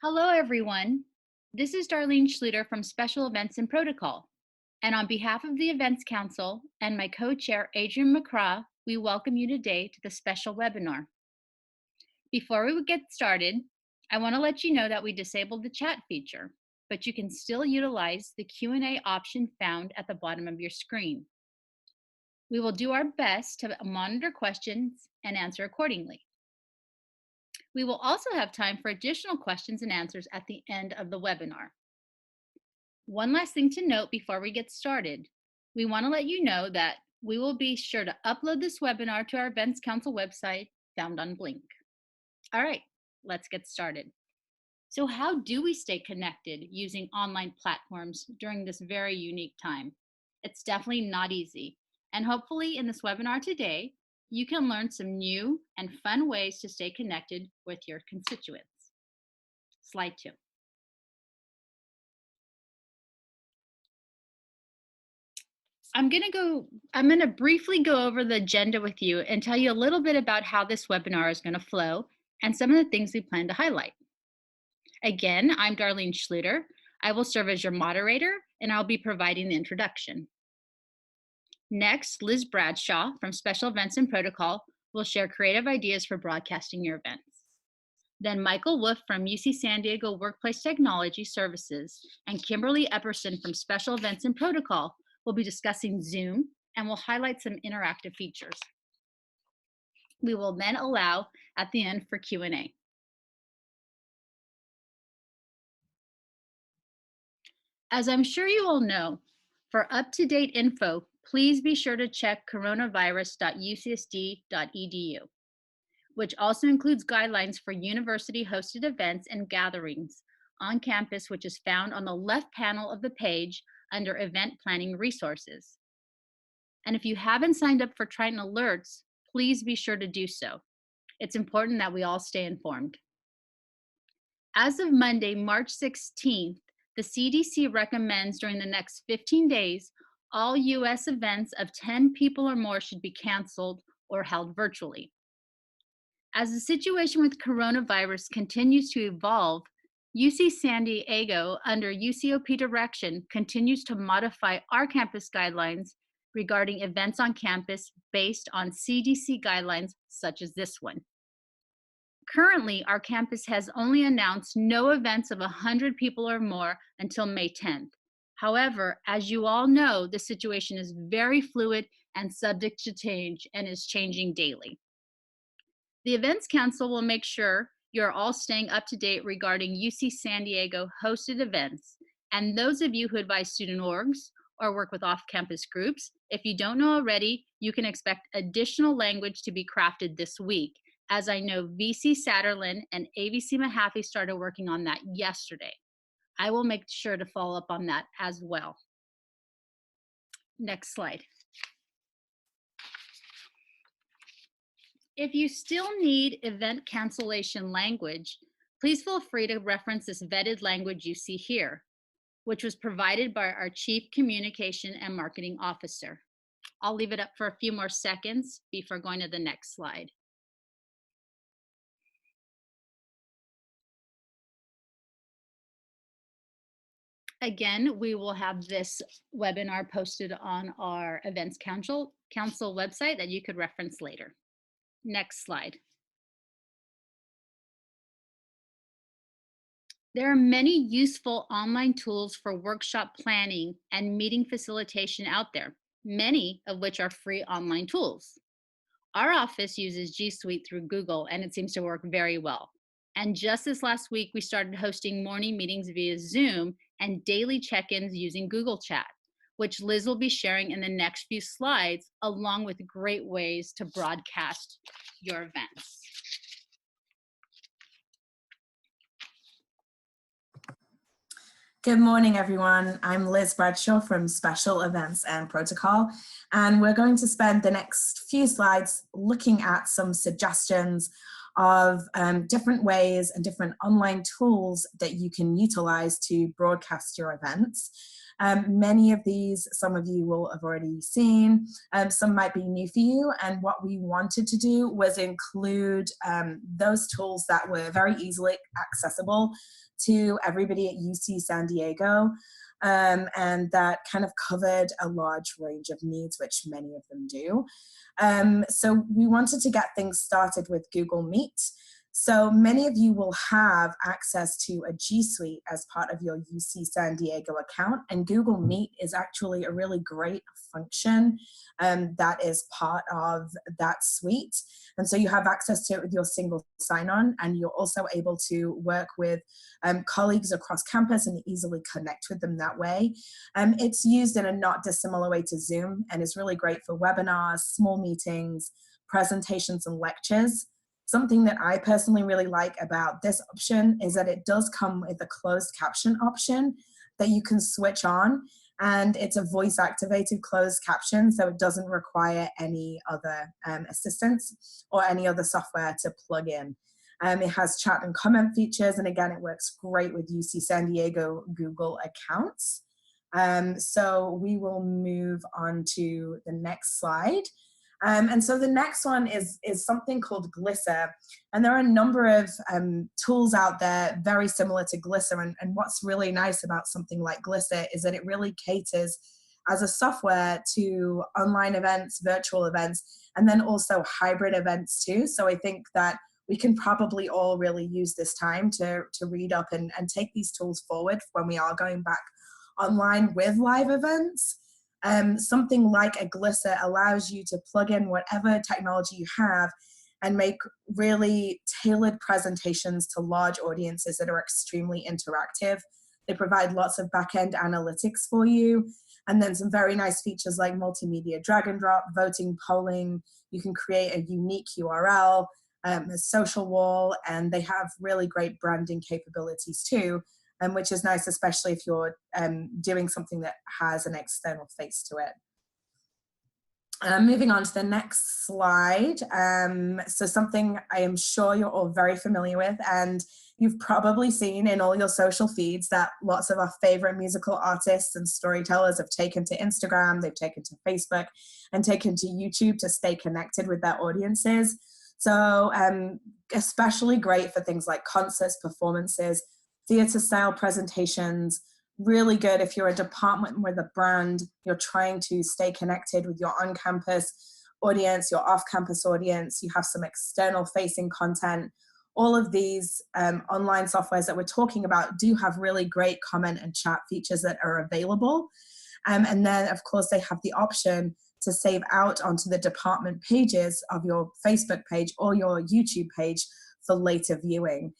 Hello, everyone. This is Darlene Schluter from Special Events and Protocol. And on behalf of the Events Council and my co-chair, Adrian McCraw, we welcome you today to the special webinar. Before we get started, I want to let you know that we disabled the chat feature, but you can still utilize the Q&A option found at the bottom of your screen. We will do our best to monitor questions and answer accordingly. We will also have time for additional questions and answers at the end of the webinar. One last thing to note before we get started. We want to let you know that we will be sure to upload this webinar to our Events Council website found on Blink. All right, let's get started. So how do we stay connected using online platforms during this very unique time? It's definitely not easy. And hopefully in this webinar today, you can learn some new and fun ways to stay connected with your constituents. Slide 2. I'm going to briefly go over the agenda with you and tell you a little bit about how this webinar is going to flow and some of the things we plan to highlight. Again, I'm Darlene Schluter. I will serve as your moderator and I'll be providing the introduction. Next, Liz Bradshaw from Special Events and Protocol will share creative ideas for broadcasting your events. Then Michael Wolf from UC San Diego Workplace Technology Services and Kimberly Epperson from Special Events and Protocol will be discussing Zoom and will highlight some interactive features. We will then allow at the end for Q&A. As I'm sure you all know, for up-to-date info, please be sure to check coronavirus.ucsd.edu, which also includes guidelines for university-hosted events and gatherings on campus, which is found on the left panel of the page under Event Planning Resources. And if you haven't signed up for Triton Alerts, please be sure to do so. It's important that we all stay informed. As of Monday, March 16th, the CDC recommends during the next 15 days, all US events of 10 people or more should be canceled or held virtually. As the situation with coronavirus continues to evolve, UC San Diego, under UCOP direction, continues to modify our campus guidelines regarding events on campus based on CDC guidelines such as this one. Currently, our campus has only announced no events of 100 people or more until May 10th. However, as you all know, the situation is very fluid and subject to change and is changing daily. The Events Council will make sure you're all staying up to date regarding UC San Diego hosted events. And those of you who advise student orgs or work with off-campus groups, if you don't know already, you can expect additional language to be crafted this week, as I know VC Satterlin and AVC Mahaffey started working on that yesterday. I will make sure to follow up on that as well. Next slide. If you still need event cancellation language, please feel free to reference this vetted language you see here, which was provided by our Chief Communication and Marketing Officer. I'll leave it up for a few more seconds before going to the next slide. Again, we will have this webinar posted on our Events Council website that you could reference later. Next slide. There are many useful online tools for workshop planning and meeting facilitation out there, many of which are free online tools. Our office uses G Suite through Google, and it seems to work very well. And just this last week, we started hosting morning meetings via Zoom and daily check-ins using Google Chat, which Liz will be sharing in the next few slides, along with great ways to broadcast your events. Good morning, everyone. I'm Liz Bradshaw from Special Events and Protocol, and we're going to spend the next few slides looking at some suggestions of different ways and different online tools that you can utilize to broadcast your events. Many of these, some of you will have already seen, some might be new for you. And what we wanted to do was include those tools that were very easily accessible to everybody at UC San Diego, and that kind of covered a large range of needs, which many of them do. So we wanted to get things started with Google Meet. So many of you will have access to a G Suite as part of your UC San Diego account, and Google Meet is actually a really great function that is part of that suite. And so you have access to it with your single sign-on, and you're also able to work with colleagues across campus and easily connect with them that way. It's used in a not dissimilar way to Zoom and is really great for webinars, small meetings, presentations, and lectures. Something that I personally really like about this option is that it does come with a closed caption option that you can switch on, and it's a voice activated closed caption, so it doesn't require any other assistance or any other software to plug in. It has chat and comment features, and again, it works great with UC San Diego Google accounts. So we will move on to the next slide. And so the next one is something called Glisser. And there are a number of tools out there very similar to Glisser. And what's really nice about something like Glisser is that it really caters as a software to online events, virtual events, and then also hybrid events too. So I think that we can probably all really use this time to read up and take these tools forward when we are going back online with live events. Something like a Glisser allows you to plug in whatever technology you have and make really tailored presentations to large audiences that are extremely interactive. They provide lots of back-end analytics for you, and then some very nice features like multimedia drag and drop, voting, polling. You can create a unique URL, a social wall, and they have really great branding capabilities too. Which is nice, especially if you're doing something that has an external face to it. Moving on to the next slide. So something I am sure you're all very familiar with, and you've probably seen in all your social feeds that lots of our favorite musical artists and storytellers have taken to Instagram, they've taken to Facebook, and taken to YouTube to stay connected with their audiences. So especially great for things like concerts, performances, theater style presentations. Really good if you're a department with a brand, you're trying to stay connected with your on-campus audience, your off-campus audience, you have some external facing content. All of these online softwares that we're talking about do have really great comment and chat features that are available. And then of course they have the option to save out onto the department pages of your Facebook page or your YouTube page for later viewing.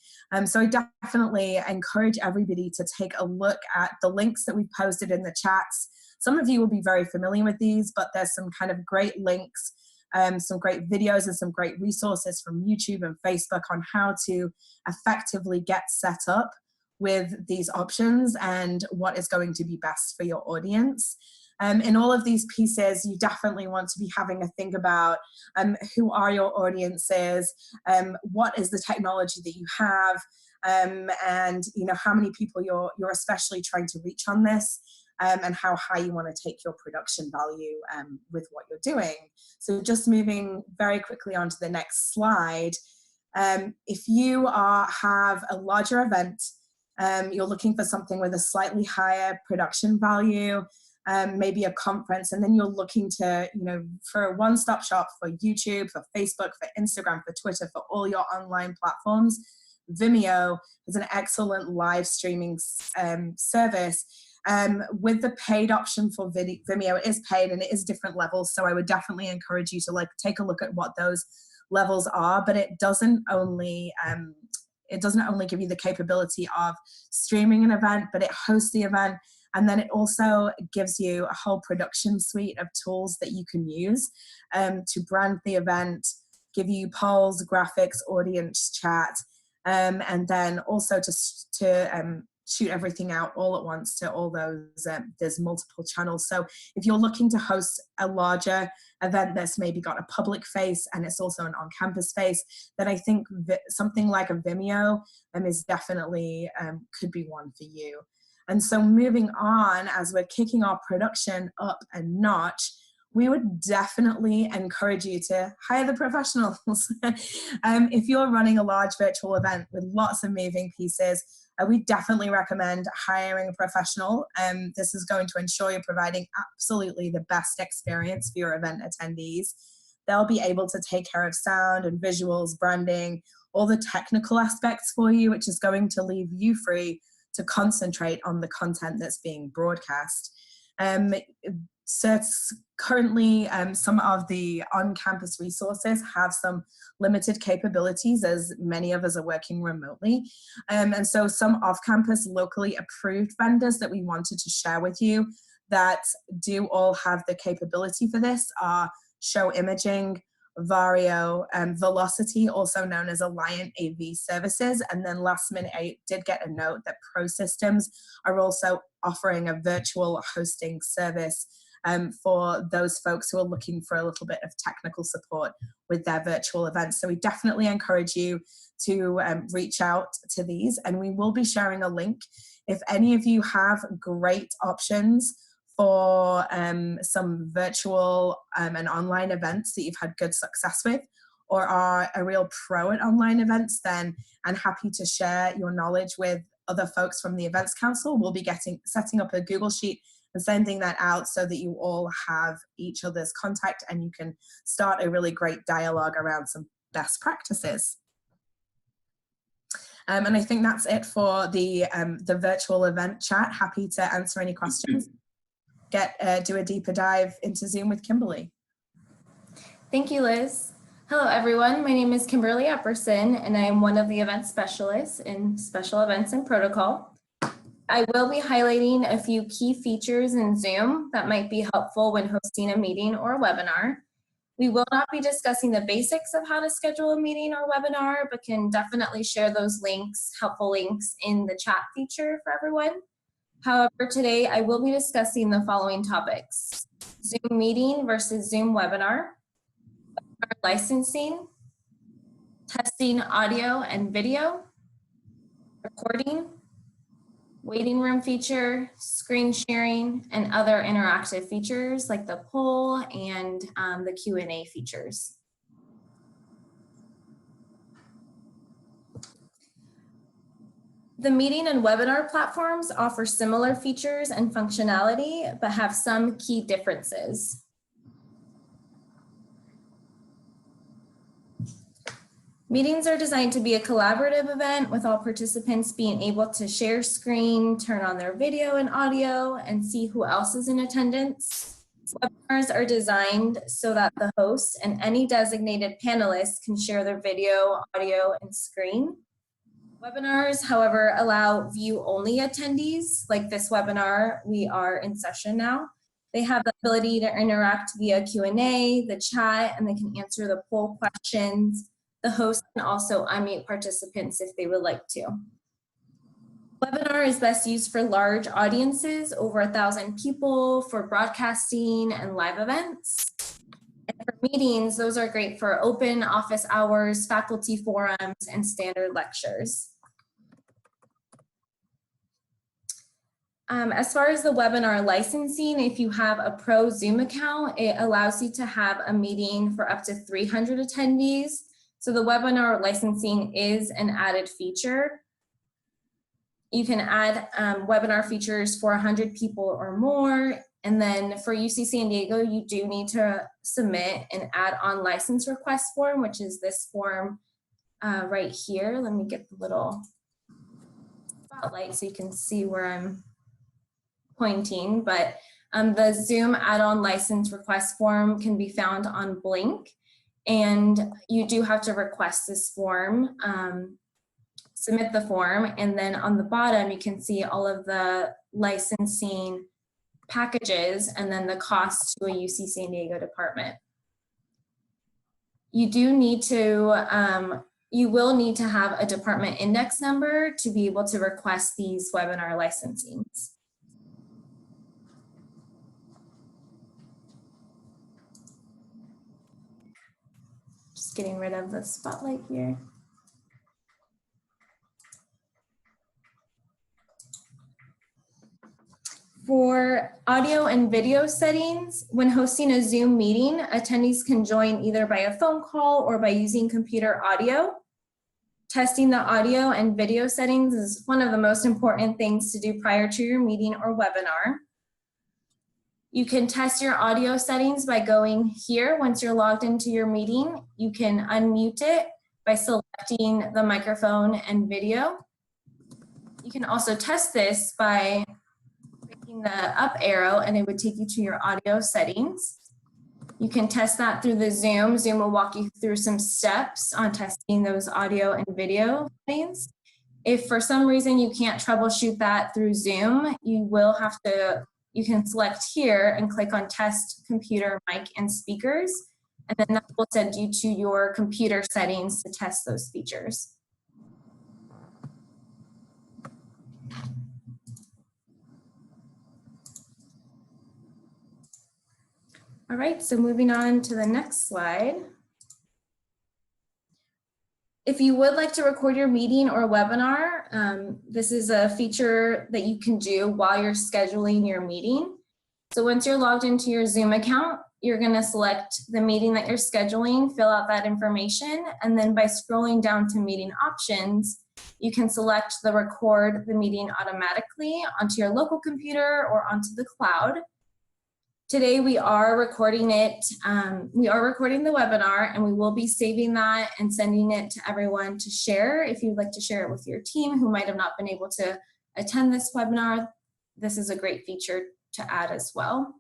So I definitely encourage everybody to take a look at the links that we've posted in the chats. Some of you will be very familiar with these, but there's some kind of great links, some great videos and some great resources from YouTube and Facebook on how to effectively get set up with these options and what is going to be best for your audience. In all of these pieces, you definitely want to be having a think about who are your audiences, what is the technology that you have, and how many people you're especially trying to reach on this, and how high you want to take your production value with what you're doing. So just moving very quickly on to the next slide. If you have a larger event, you're looking for something with a slightly higher production value, maybe a conference, and then you're looking to, for a one-stop shop for YouTube, for Facebook, for Instagram, for Twitter, for all your online platforms, Vimeo is an excellent live streaming service. With the paid option for Vimeo, it is paid and it is different levels, so I would definitely encourage you to take a look at what those levels are, but it doesn't only give you the capability of streaming an event, but it hosts the event. And then it also gives you a whole production suite of tools that you can use to brand the event, give you polls, graphics, audience chat, and then also to shoot everything out all at once to all those, there's multiple channels. So if you're looking to host a larger event that's maybe got a public face and it's also an on-campus face, then I think something like a Vimeo is definitely could be one for you. And so moving on, as we're kicking our production up a notch, we would definitely encourage you to hire the professionals. If you're running a large virtual event with lots of moving pieces, we definitely recommend hiring a professional. This is going to ensure you're providing absolutely the best experience for your event attendees. They'll be able to take care of sound and visuals, branding, all the technical aspects for you, which is going to leave you free to concentrate on the content that's being broadcast. So currently, some of the on-campus resources have some limited capabilities, as many of us are working remotely. And so some off-campus locally approved vendors that we wanted to share with you that do all have the capability for this are Show Imaging, Vario, Velocity, also known as Alliant AV Services. And then last minute, I did get a note that Pro Systems are also offering a virtual hosting service for those folks who are looking for a little bit of technical support with their virtual events. So we definitely encourage you to reach out to these, and we will be sharing a link. If any of you have great options for some virtual and online events that you've had good success with, or are a real pro at online events, then I'm happy to share your knowledge with other folks from the Events Council. We'll be setting up a Google Sheet and sending that out so that you all have each other's contact and you can start a really great dialogue around some best practices. And I think that's it for the virtual event chat. Happy to answer any questions. Do a deeper dive into Zoom with Kimberly. Thank you, Liz. Hello, everyone. My name is Kimberly Epperson, and I am one of the event specialists in Special Events and Protocol. I will be highlighting a few key features in Zoom that might be helpful when hosting a meeting or a webinar. We will not be discussing the basics of how to schedule a meeting or webinar, but can definitely share those links, helpful links, in the chat feature for everyone. However, today I will be discussing the following topics: Zoom meeting versus Zoom webinar, licensing, testing audio and video, recording, waiting room feature, screen sharing, and other interactive features like the poll and the Q&A features. The meeting and webinar platforms offer similar features and functionality, but have some key differences. Meetings are designed to be a collaborative event with all participants being able to share screen, turn on their video and audio, and see who else is in attendance. Webinars are designed so that the host and any designated panelists can share their video, audio, and screen. Webinars, however, allow view-only attendees. Like this webinar, we are in session now. They have the ability to interact via Q&A, the chat, and they can answer the poll questions. The host can also unmute participants if they would like to. Webinar is best used for large audiences, over 1,000 people, for broadcasting and live events. And for meetings, those are great for open office hours, faculty forums, and standard lectures. As far as the webinar licensing, if you have a pro Zoom account, it allows you to have a meeting for up to 300 attendees. So the webinar licensing is an added feature. You can add webinar features for 100 people or more. And then for UC San Diego, you do need to submit an add-on license request form, which is this form right here. Let me get the little spotlight so you can see where I'm pointing. But the Zoom add-on license request form can be found on Blink. And you do have to request this form, submit the form, and then on the bottom you can see all of the licensing packages and then the cost to a UC San Diego department. You do need to, you will need to have a department index number to be able to request these webinar licensings. Just getting rid of the spotlight here. For audio and video settings, when hosting a Zoom meeting, attendees can join either by a phone call or by using computer audio. Testing the audio and video settings is one of the most important things to do prior to your meeting or webinar. You can test your audio settings by going here. Once you're logged into your meeting, you can unmute it by selecting the microphone and video. You can also test this by clicking the up arrow and it would take you to your audio settings. You can test that through the Zoom. Zoom will walk you through some steps on testing those audio and video settings. If for some reason you can't troubleshoot that through Zoom, you can select here and click on test computer, mic, and speakers, and then that will send you to your computer settings to test those features. All right, so moving on to the next slide. If you would like to record your meeting or webinar, this is a feature that you can do while you're scheduling your meeting. So once you're logged into your Zoom account, you're going to select the meeting that you're scheduling, fill out that information, and then by scrolling down to meeting options, you can select the record the meeting automatically onto your local computer or onto the cloud. Today we are recording it. We are recording the webinar, and we will be saving that and sending it to everyone to share. If you'd like to share it with your team who might have not been able to attend this webinar, this is a great feature to add as well.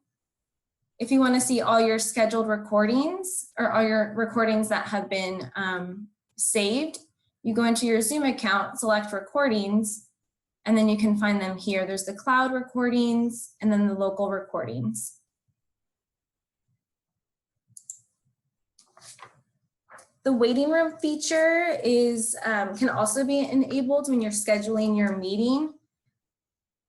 If you want to see all your scheduled recordings or all your recordings that have been saved, you go into your Zoom account, select recordings, and then you can find them here. There's the cloud recordings and then the local recordings. The waiting room feature can also be enabled when you're scheduling your meeting.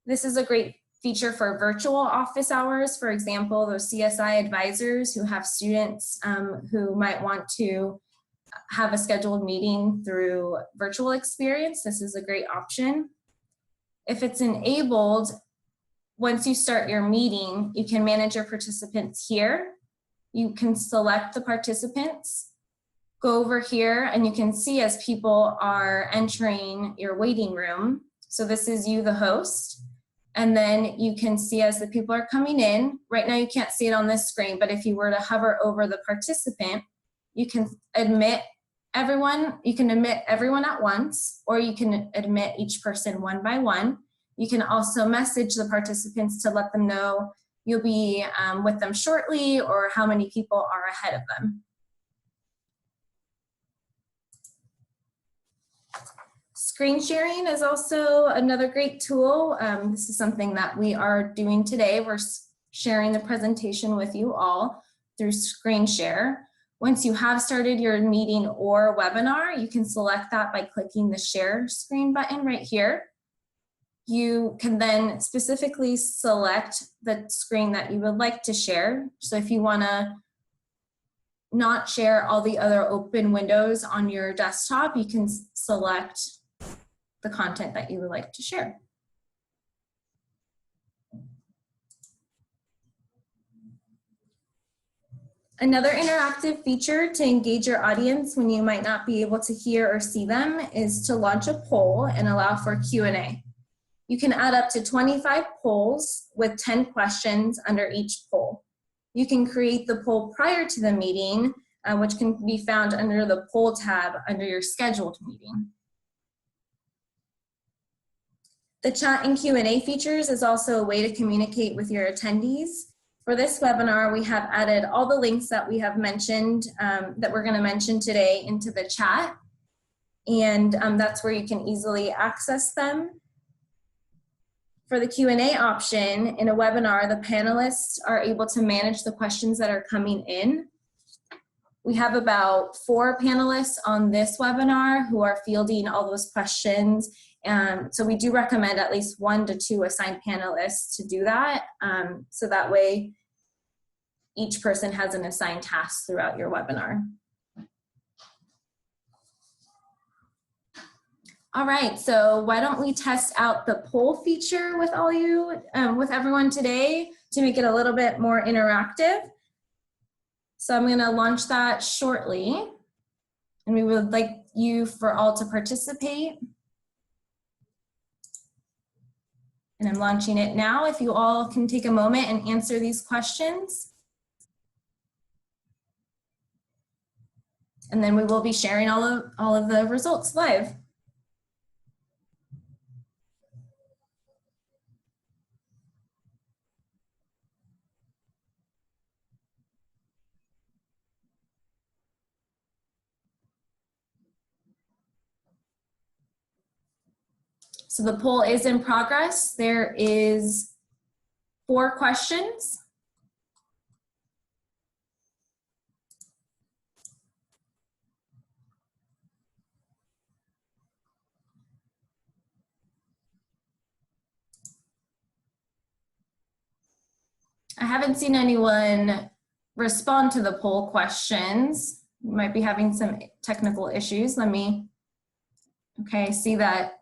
This is a great feature for virtual office hours. For example, those CSI advisors who have students who might want to have a scheduled meeting through virtual experience. This is a great option. If it's enabled, once you start your meeting, you can manage your participants here. You can select the participants. Go over here and you can see as people are entering your waiting room. So this is you, the host. And then you can see as the people are coming in. Right now you can't see it on this screen, but if you were to hover over the participant, you can admit everyone. You can admit everyone at once, or you can admit each person one by one. You can also message the participants to let them know you'll be with them shortly or how many people are ahead of them. Screen sharing is also another great tool. This is something that we are doing today. We're sharing the presentation with you all through screen share. Once you have started your meeting or webinar, you can select that by clicking the share screen button right here. You can then specifically select the screen that you would like to share. So if you want to not share all the other open windows on your desktop, you can select the content that you would like to share. Another interactive feature to engage your audience when you might not be able to hear or see them is to launch a poll and allow for Q&A. You can add up to 25 polls with 10 questions under each poll. You can create the poll prior to the meeting, which can be found under the poll tab under your scheduled meeting. The chat and Q&A features is also a way to communicate with your attendees. For this webinar, we have added all the links that we have mentioned, that we're going to mention today, into the chat. And that's where you can easily access them. For the Q&A option in a webinar, the panelists are able to manage the questions that are coming in. We have about 4 panelists on this webinar who are fielding all those questions. So we do recommend at least 1 to 2 assigned panelists to do that. So that way each person has an assigned task throughout your webinar. All right, so why don't we test out the poll feature with all you, with everyone today to make it a little bit more interactive. So I'm gonna launch that shortly. And we would like you for all to participate. And I'm launching it now. If you all can take a moment and answer these questions. And then we will be sharing all of the results live. So the poll is in progress. There is 4 questions. I haven't seen anyone respond to the poll questions. You might be having some technical issues. Okay, I see that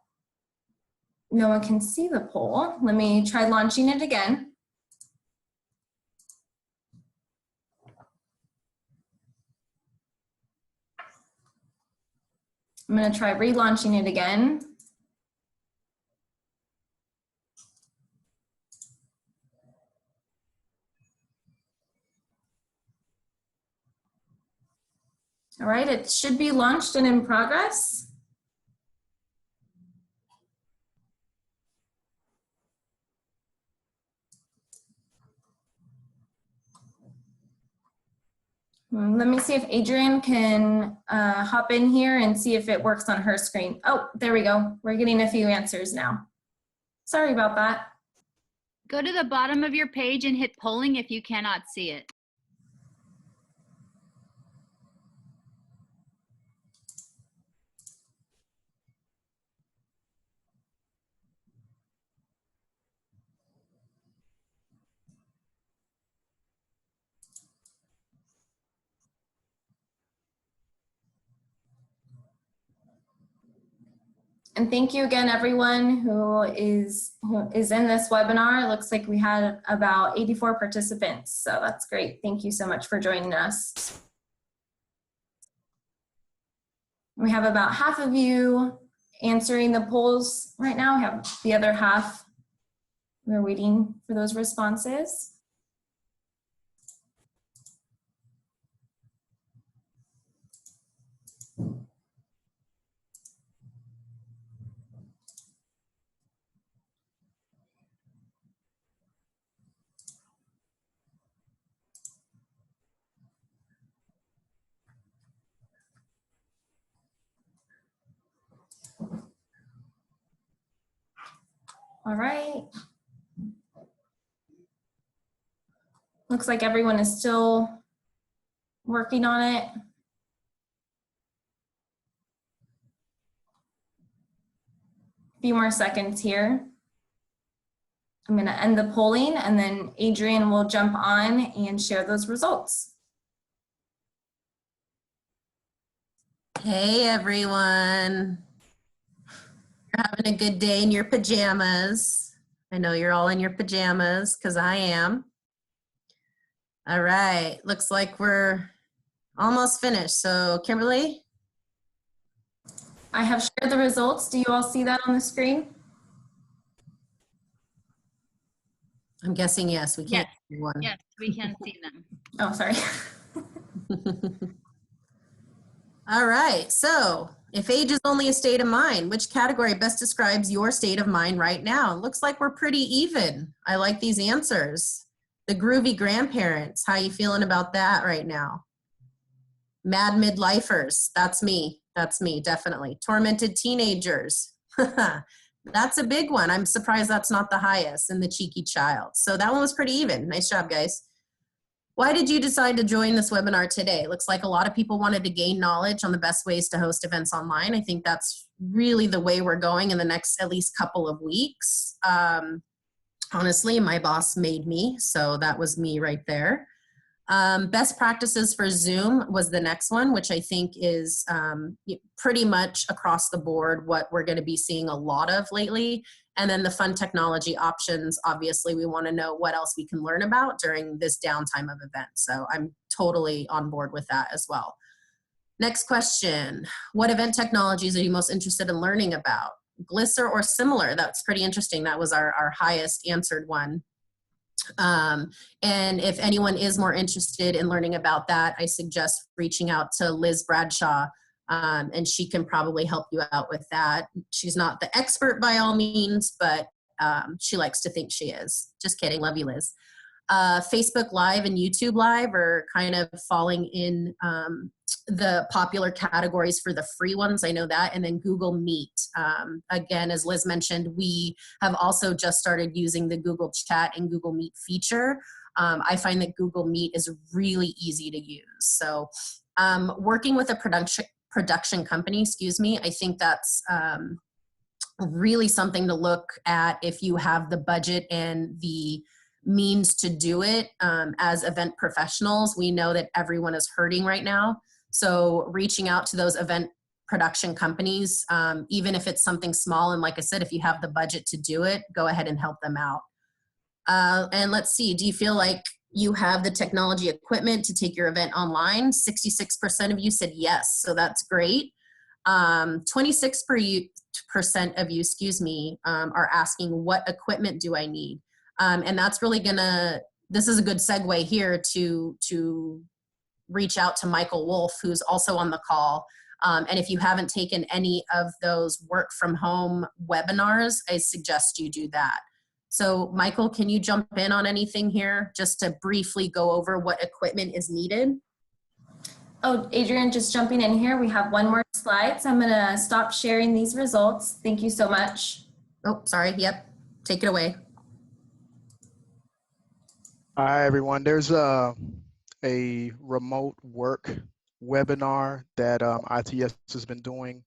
no one can see the poll. Let me try launching it again. I'm going to try relaunching it again. All right, it should be launched and in progress. Let me see if Adrienne can hop in here and see if it works on her screen. Oh, there we go. We're getting a few answers now. Sorry about that. Go to the bottom of your page and hit polling if you cannot see it. And thank you again, everyone who is in this webinar. It looks like we had about 84 participants, so that's great. Thank you so much for joining us. We have about half of you answering the polls right now. We have the other half. We're waiting for those responses. All right. Looks like everyone is still working on it. A few more seconds here. I'm going to end the polling and then Adrienne will jump on and share those results. Hey everyone. You're having a good day in your pajamas. I know you're all in your pajamas because I am. All right, looks like we're almost finished. So Kimberly? I have shared the results. Do you all see that on the screen? I'm guessing yes, we can't see one. Yes, we can see them. Oh, sorry. All right, so if age is only a state of mind, which category best describes your state of mind right now? Looks like we're pretty even. I like these answers. The groovy grandparents, how you feeling about that right now? Mad midlifers, that's me, definitely. Tormented teenagers, that's a big one. I'm surprised that's not the highest, and the cheeky child. So that one was pretty even. Nice job, guys. Why did you decide to join this webinar today? Looks like a lot of people wanted to gain knowledge on the best ways to host events online. I think that's really the way we're going in the next at least couple of weeks. Honestly, my boss made me, so that was me right there. Best practices for Zoom was the next one, which I think is pretty much across the board what we're going to be seeing a lot of lately. And then the fun technology options, obviously we want to know what else we can learn about during this downtime of events. So I'm totally on board with that as well. Next question, what event technologies are you most interested in learning about? Glisser or similar? That's pretty interesting. That was our highest answered one. And if anyone is more interested in learning about that, I suggest reaching out to Liz Bradshaw, and she can probably help you out with that. She's not the expert by all means, but she likes to think she is. Just kidding. Love you, Liz. Facebook Live and YouTube Live are kind of falling in the popular categories for the free ones. I know that. And then Google Meet. Again, as Liz mentioned, we have also just started using the Google Chat and Google Meet feature. I find that Google Meet is really easy to use. So working with a production company, I think that's really something to look at if you have the budget and the means to do it. As event professionals, we know that everyone is hurting right now. So reaching out to those event production companies, even if it's something small, and like I said, if you have the budget to do it, go ahead and help them out. And let's see, do you feel like you have the technology equipment to take your event online? 66% of you said yes, so that's great. 26% of you, are asking what equipment do I need? And that's really this is a good segue here to reach out to Michael Wolf, who's also on the call. And if you haven't taken any of those work from home webinars, I suggest you do that. So Michael, can you jump in on anything here just to briefly go over what equipment is needed? Oh, Adrian, just jumping in here. We have one more slide, so I'm gonna stop sharing these results. Thank you so much. Oh, sorry, yep, take it away. Hi, everyone. There's a remote work webinar that ITS has been doing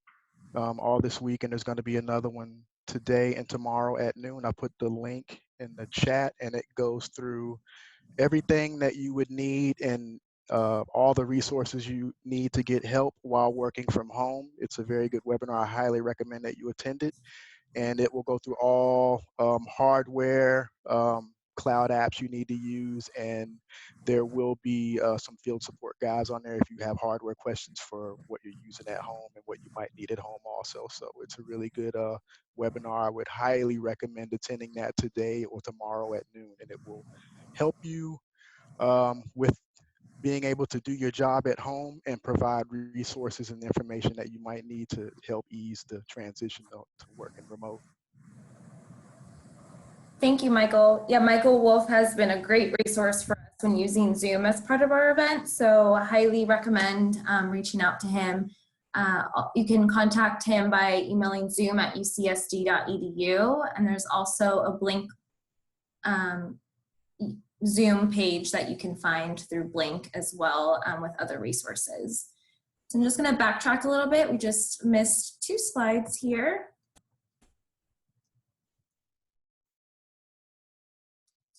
all this week, and there's going to be another one today and tomorrow at noon. I put the link in the chat, and it goes through everything that you would need and all the resources you need to get help while working from home. It's a very good webinar. I highly recommend that you attend it, and it will go through all hardware, cloud apps you need to use, and there will be some field support guys on there if you have hardware questions for what you're using at home and what you might need at home also. So it's a really good webinar. I would highly recommend attending that today or tomorrow at noon, and it will help you with being able to do your job at home and provide resources and information that you might need to help ease the transition to working remote. Thank you, Michael. Yeah, Michael Wolf has been a great resource for us when using Zoom as part of our event, so I highly recommend reaching out to him. You can contact him by emailing zoom@ucsd.edu, and there's also a Blink Zoom page that you can find through Blink as well, with other resources. So I'm just going to backtrack a little bit. We just missed 2 slides here.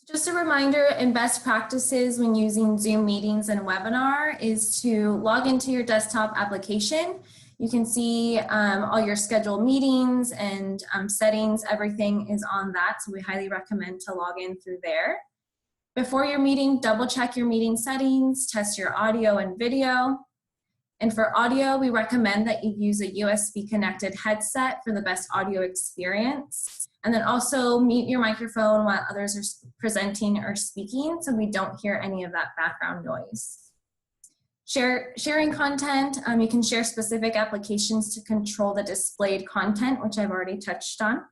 Just a reminder, and best practices when using Zoom meetings and webinar is to log into your desktop application. You can see all your scheduled meetings and settings, everything is on that, so we highly recommend to log in through there. Before your meeting, double check your meeting settings, test your audio and video. And for audio, we recommend that you use a USB connected headset for the best audio experience. And then also mute your microphone while others are presenting or speaking so we don't hear any of that background noise. Sharing content, you can share specific applications to control the displayed content, which I've already touched on.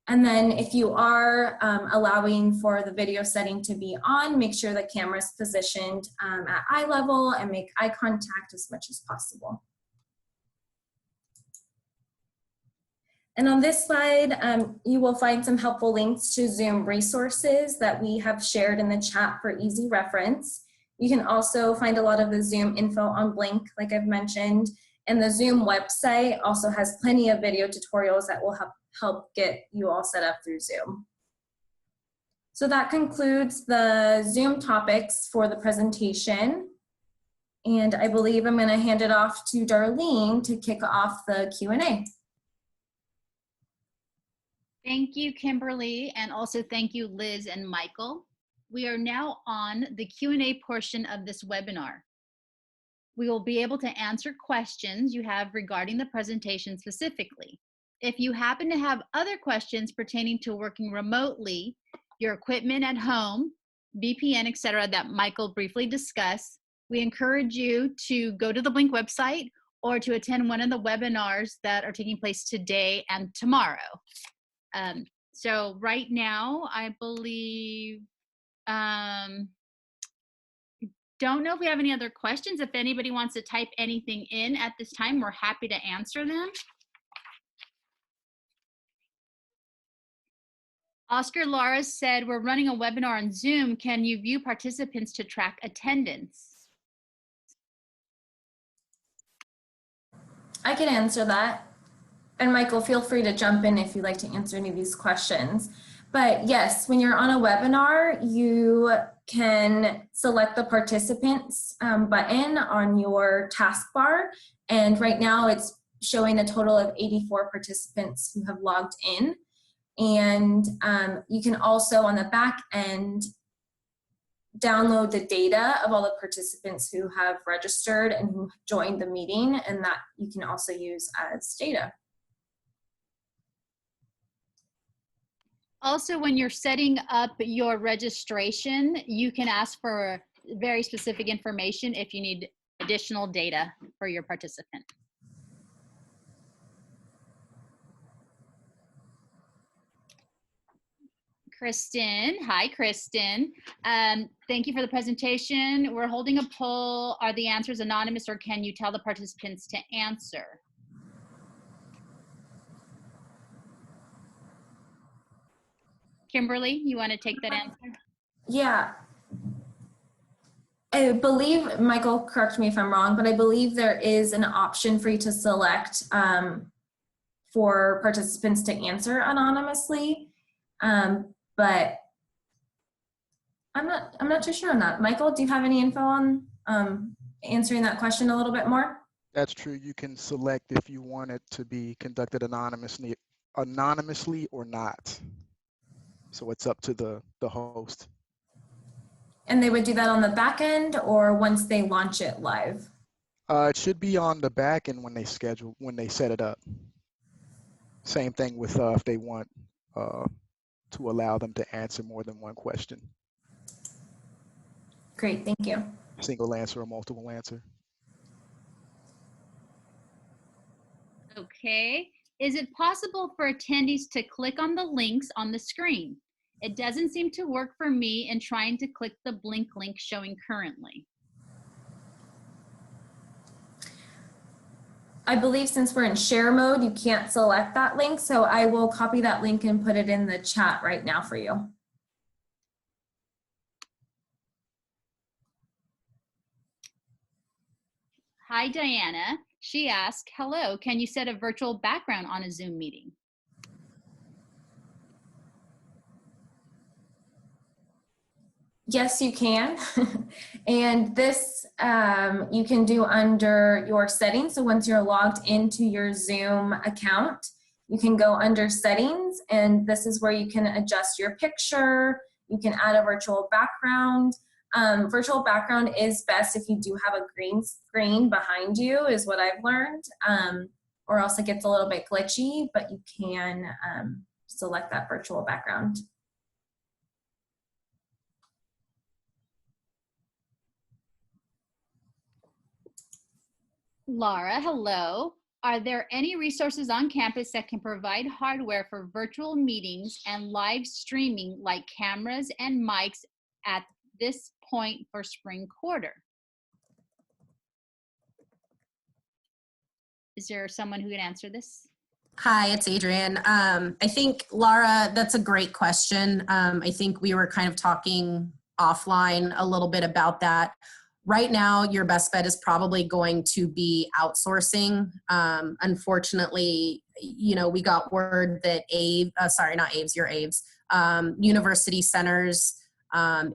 And then if you are allowing for the video setting to be on, make sure the camera is positioned at eye level and make eye contact as much as possible. And on this slide, you will find some helpful links to Zoom resources that we have shared in the chat for easy reference. You can also find a lot of the Zoom info on Blink, like I've mentioned, and the Zoom website also has plenty of video tutorials that will help get you all set up through Zoom. So that concludes the Zoom topics for the presentation. And I believe I'm going to hand it off to Darlene to kick off the Q&A. Thank you, Kimberly, and also thank you, Liz and Michael. We are now on the Q&A portion of this webinar. We will be able to answer questions you have regarding the presentation specifically. If you happen to have other questions pertaining to working remotely, your equipment at home, VPN, etc., that Michael briefly discussed, we encourage you to go to the Blink website or to attend one of the webinars that are taking place today and tomorrow. So right now, I believe, don't know if we have any other questions. If anybody wants to type anything in at this time, we're happy to answer them. Oscar Lara said, we're running a webinar on Zoom. Can you view participants to track attendance? I can answer that. And Michael, feel free to jump in if you'd like to answer any of these questions. But yes, when you're on a webinar, you can select the participants button on your taskbar. And right now it's showing a total of 84 participants who have logged in. And you can also on the back end download the data of all the participants who have registered and who joined the meeting, and that you can also use as data. Also, when you're setting up your registration, you can ask for very specific information if you need additional data for your participant. Kristen, hi Kristen. Thank you for the presentation. We're holding a poll. Are the answers anonymous, or can you tell the participants to answer? Kimberly, you want to take that answer? Yeah. I believe, Michael, correct me if I'm wrong, but I believe there is an option for you to select for participants to answer anonymously. But I'm not too sure on that. Michael, do you have any info on answering that question a little bit more? That's true. You can select if you want it to be conducted anonymously or not. So it's up to the host. And they would do that on the back end or once they launch it live? It should be on the back end when they set it up. Same thing with if they want to allow them to answer more than one question. Great, thank you. Single answer or multiple answer. Okay. Is it possible for attendees to click on the links on the screen? It doesn't seem to work for me in trying to click the Blink link showing currently. I believe since we're in share mode, you can't select that link, so I will copy that link and put it in the chat right now for you. Hi, Diana. She asked, hello, can you set a virtual background on a Zoom meeting? Yes, you can. And this you can do under your settings. So once you're logged into your Zoom account, you can go under settings, and this is where you can adjust your picture. You can add a virtual background. Virtual background is best if you do have a green screen behind you, is what I've learned, or else it gets a little bit glitchy, but you can select that virtual background. Laura, hello. Are there any resources on campus that can provide hardware for virtual meetings and live streaming like cameras and mics at this point for spring quarter? Is there someone who can answer this? Hi, it's Adrienne. I think, Laura, that's a great question. I think we were kind of talking offline a little bit about that. right now, your best bet is probably going to be outsourcing. Unfortunately, you know, we got word that University Centers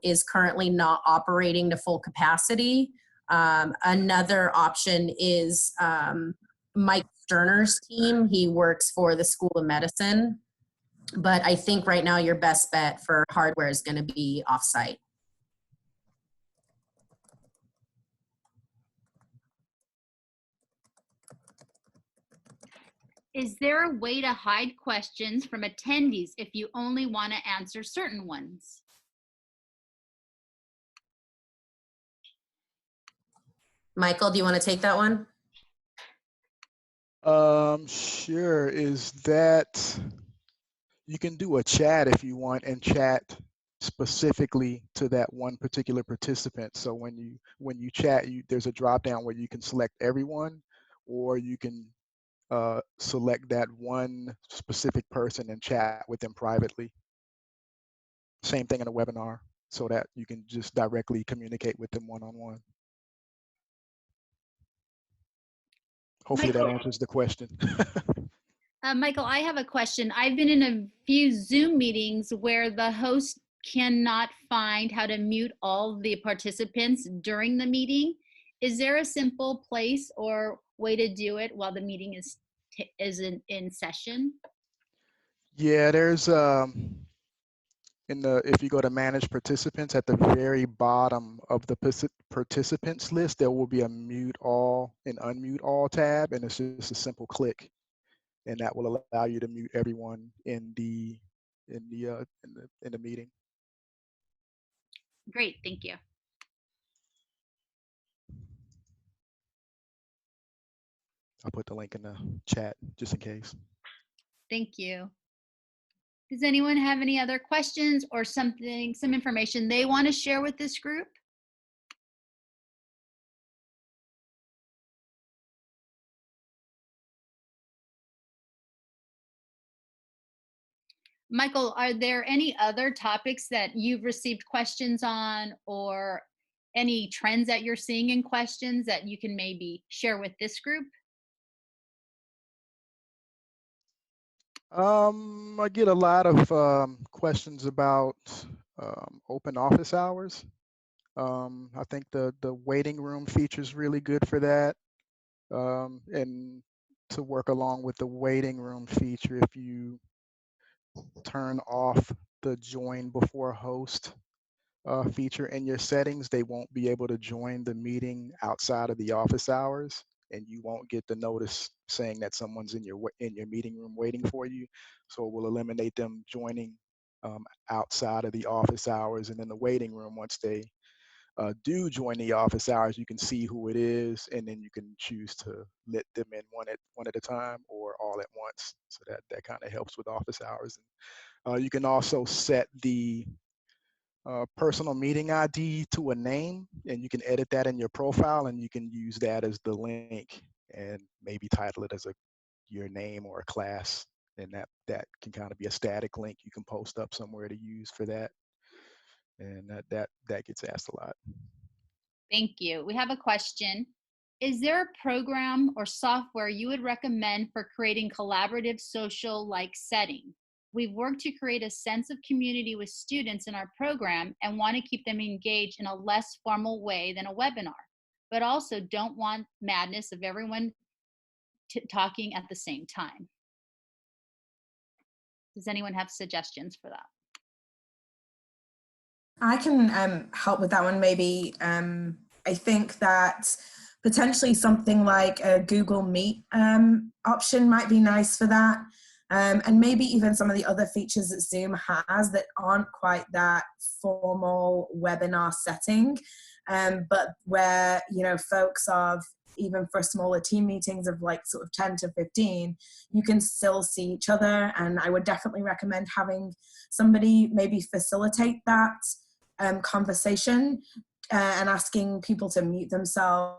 is currently not operating to full capacity. Another option is Mike Sterner's team. He works for the School of Medicine. But I think right now your best bet for hardware is going to be offsite. Is there a way to hide questions from attendees if you only want to answer certain ones? Michael, do you want to take that one? Sure. Is that you can do a chat if you want and chat specifically to that one particular participant. So when you chat, there's a drop down where you can select everyone, or you can select that one specific person and chat with them privately. Same thing in a webinar, so that you can just directly communicate with them one-on-one. Hopefully that answers the question. Michael, I have a question. I've been in a few Zoom meetings where the host cannot find how to mute all the participants during the meeting. Is there a simple place or way to do it while the meeting is in session? Yeah, there's if you go to manage participants, at the very bottom of the participants list, there will be a mute all and unmute all tab, and it's just a simple click, and that will allow you to mute everyone in the meeting. Great, thank you. I'll put the link in the chat just in case. Thank you. Does anyone have any other questions or some information they want to share with this group? Michael, are there any other topics that you've received questions on, or any trends that you're seeing in questions that you can maybe share with this group? I get a lot of questions about open office hours. I think the waiting room feature is really good for that. And to work along with the waiting room feature, if you turn off the join before host feature in your settings, they won't be able to join the meeting outside of the office hours, and you won't get the notice saying that someone's in your meeting room waiting for you. So it will eliminate them joining outside of the office hours, and in the waiting room, once they do join the office hours, you can see who it is, and then you can choose to let them in one at a time or all at once. So that kind of helps with office hours. And you can also set the personal meeting ID to a name, and you can edit that in your profile, and you can use that as the link and maybe title it as your name or a class, and that can kind of be a static link you can post up somewhere to use for that. And that gets asked a lot. Thank you. We have a question. Is there a program or software you would recommend for creating collaborative social-like setting? We've worked to create a sense of community with students in our program and want to keep them engaged in a less formal way than a webinar, but also don't want madness of everyone talking at the same time. Does anyone have suggestions for that? I can help with that one maybe. I think that potentially something like a Google Meet option might be nice for that. And maybe even some of the other features that Zoom has that aren't quite that formal webinar setting, but where, you know, folks of, even for smaller team meetings of like sort of 10 to 15, you can still see each other. And I would definitely recommend having somebody maybe facilitate that conversation and asking people to mute themselves.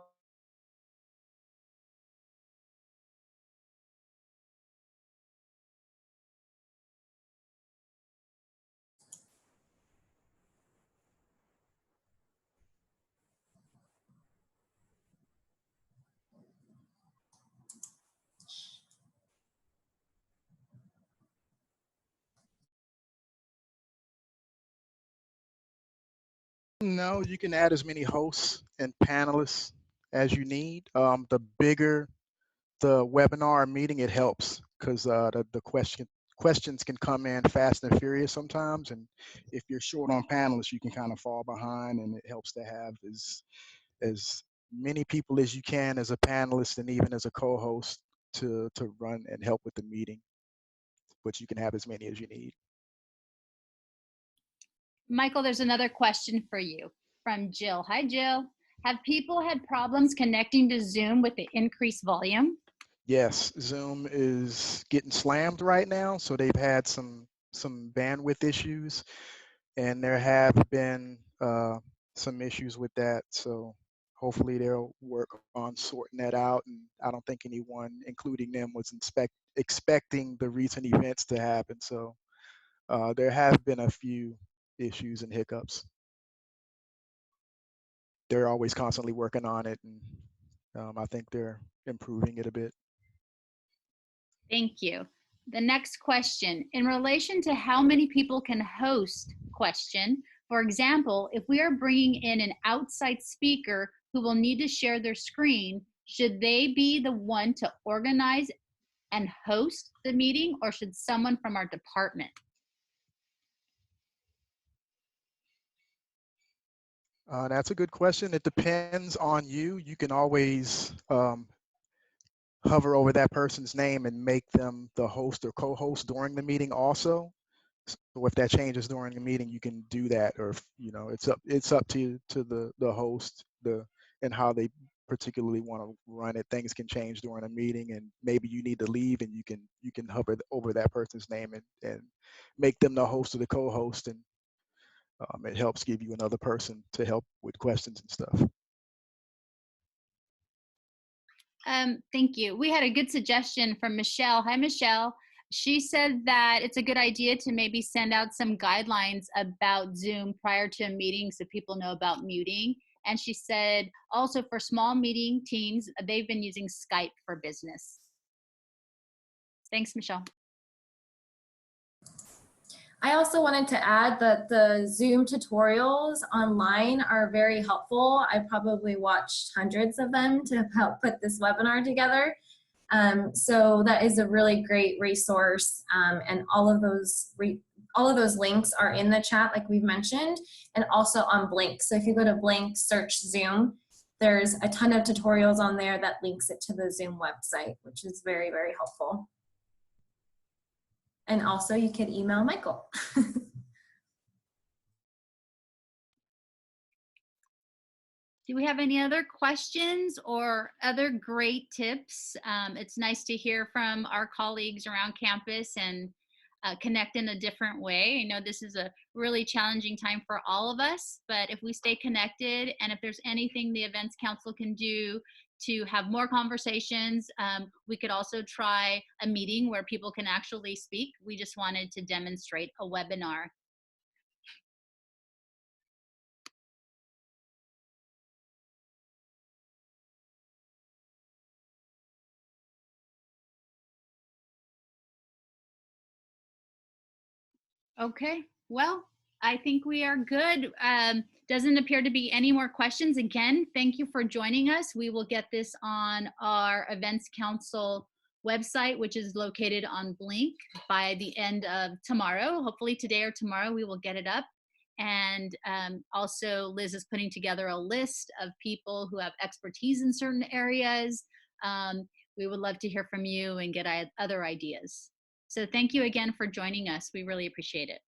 No, you can add as many hosts and panelists as you need. The bigger the webinar or meeting, it helps because the questions can come in fast and furious sometimes, and if you're short on panelists, you can kind of fall behind, and it helps to have as many people as you can as a panelist and even as a co-host to run and help with the meeting, but you can have as many as you need. Michael, there's another question for you from Jill. Hi, Jill. Have people had problems connecting to Zoom with the increased volume? Yes, Zoom is getting slammed right now, so they've had some bandwidth issues, and there have been some issues with that. So hopefully they'll work on sorting that out. And I don't think anyone, including them, was expecting the recent events to happen. So there have been a few issues and hiccups. They're always constantly working on it, and I think they're improving it a bit. Thank you. The next question, in relation to how many people can host question, for example, if we are bringing in an outside speaker who will need to share their screen, should they be the one to organize and host the meeting, or should someone from our department? That's a good question. It depends on you. You can always hover over that person's name and make them the host or co-host during the meeting also. So if that changes during the meeting, you can do that, or it's up to the host and how they particularly want to run it. Things can change during a meeting, and maybe you need to leave, and you can hover over that person's name and make them the host or the co-host, and it helps give you another person to help with questions and stuff. Thank you. We had a good suggestion from Michelle. Hi, Michelle. She said that it's a good idea to maybe send out some guidelines about Zoom prior to a meeting so people know about muting. And she said also for small meeting teams, they've been using Skype for business. Thanks, Michelle. I also wanted to add that the Zoom tutorials online are very helpful. I probably watched hundreds of them to help put this webinar together. So that is a really great resource, and all of those links are in the chat, like we've mentioned, and also on Blink. So if you go to Blink, search Zoom, there's a ton of tutorials on there that links it to the Zoom website, which is very, very helpful. And also you could email Michael. Do we have any other questions or other great tips? It's nice to hear from our colleagues around campus and connect in a different way. I know this is a really challenging time for all of us, but if we stay connected and if there's anything the Events Council can do to have more conversations, we could also try a meeting where people can actually speak. We just wanted to demonstrate a webinar. Okay, well, I think we are good. Doesn't appear to be any more questions. Again, thank you for joining us. We will get this on our Events Council website, which is located on Blink, by the end of tomorrow. Hopefully today or tomorrow we will get it up. And also Liz is putting together a list of people who have expertise in certain areas. We would love to hear from you and get other ideas. So thank you again for joining us. We really appreciate it.